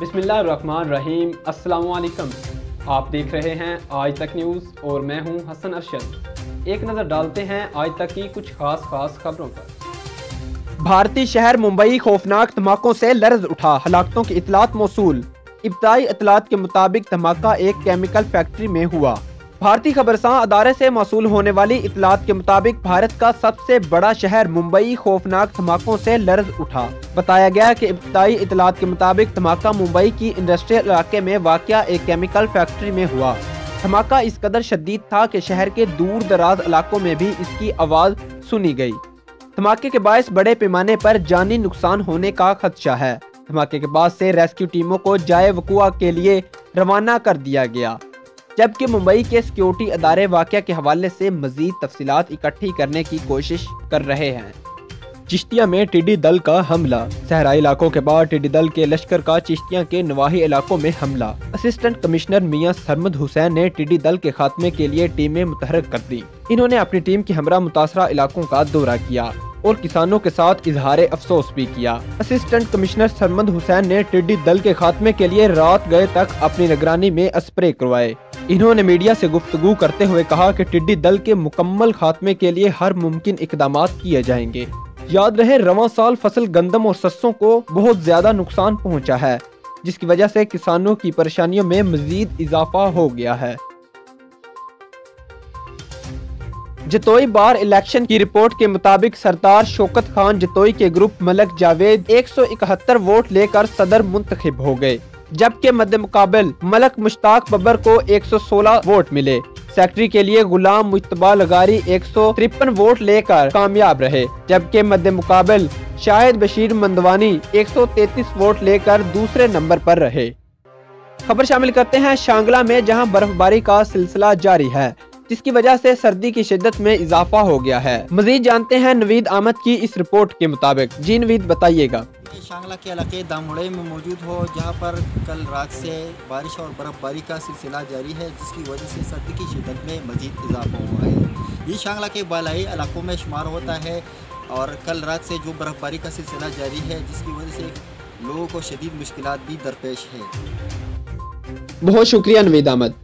बिस्मिल्लाहिर्रहमानिर्रहीम। अस्सलामुअलैकुम। आप देख रहे हैं आज तक न्यूज़ और मैं हूं हसन अरशद। एक नज़र डालते हैं आज तक की कुछ खास खबरों पर। भारतीय शहर मुंबई खौफनाक धमाकों से लर्ज उठा, हलाकतों की इतलात मौसूल। इब्तदाई इतलात के मुताबिक धमाका एक केमिकल फैक्ट्री में हुआ। भारतीय खबरसां अदारे से मौसूल होने वाली इतलात के मुताबिक भारत का सबसे बड़ा शहर मुंबई खौफनाक धमाकों से लर्ज उठा। बताया गया कि इब्तदाई इतलात के मुताबिक धमाका मुंबई की इंडस्ट्रियल इलाके में वाक़या एक केमिकल फैक्ट्री में हुआ। धमाका इस कदर शदीद था कि शहर के दूर दराज इलाकों में भी इसकी आवाज़ सुनी गई। धमाके के बायस बड़े पैमाने पर जानी नुकसान होने का खदशा है। धमाके के बाद से रेस्क्यू टीमों को जाए वक़ुआ के लिए रवाना कर दिया गया, जबकि मुंबई के सिक्योरिटी अदारे वाक़या के हवाले से मजीद तफसीलात इकट्ठी करने की कोशिश कर रहे हैं। चिश्तिया में टिड्डी दल का हमला। सहराई इलाकों के बाद टिड्डी दल के लश्कर का चिश्तिया के नवाही इलाकों में हमला। असिस्टेंट कमिश्नर मियां सरमद हुसैन ने टिड्डी दल के खात्मे के लिए टीमें मुतहर्रिक कर दी। इन्होंने अपनी टीम के हमरा मुतासरा इलाकों का दौरा किया और किसानों के साथ इजहार अफसोस भी किया। असिस्टेंट कमिश्नर सरमद हुसैन ने टिड्डी दल के खात्मे के लिए रात गए तक अपनी निगरानी में स्प्रे करवाए। इन्होंने मीडिया से गुफ्तगू करते हुए कहा कि टिड्डी दल के मुकम्मल खात्मे के लिए हर मुमकिन इकदामात किए जाएंगे। याद रहे, रवां साल फसल गंदम और सरसों को बहुत ज्यादा नुकसान पहुंचा है, जिसकी वजह से किसानों की परेशानियों में मजीद इजाफा हो गया है। जतोई बार इलेक्शन की रिपोर्ट के मुताबिक सरदार शौकत खान जतोई के ग्रुप मलक जावेद 171 वोट लेकर सदर मुंतखब हो गए, जबकि मद्दे मुकाबल मलक मुश्ताक बब्बर को 116 वोट मिले। सेक्रेटरी के लिए गुलाम मुश्तबा लगारी 153 वोट लेकर कामयाब रहे, जबकि मद्दे मुकाबल शाहिद बशीर मंदवानी 133 वोट लेकर दूसरे नंबर पर रहे। खबर शामिल करते हैं शांगला में, जहां बर्फबारी का सिलसिला जारी है, जिसकी वजह से सर्दी की शिद्दत में इजाफा हो गया है। मजीद जानते हैं नवीद अहमद की इस रिपोर्ट के मुताबिक। जी नवीद, बताइएगा। शांगला के इलाके दामुड़े में मौजूद हो, जहां पर कल रात से बारिश और बर्फबारी का सिलसिला जारी है, जिसकी वजह से सर्दी की शिद्दत में मजीद इजाफा हुआ है। ये शांगला के बालाई इलाकों में शुमार होता है और कल रात से जो बर्फबारी का सिलसिला जारी है, जिसकी वजह से लोगों को शदीद मुश्किलात भी दरपेश है। बहुत शुक्रिया नवीद अहमद।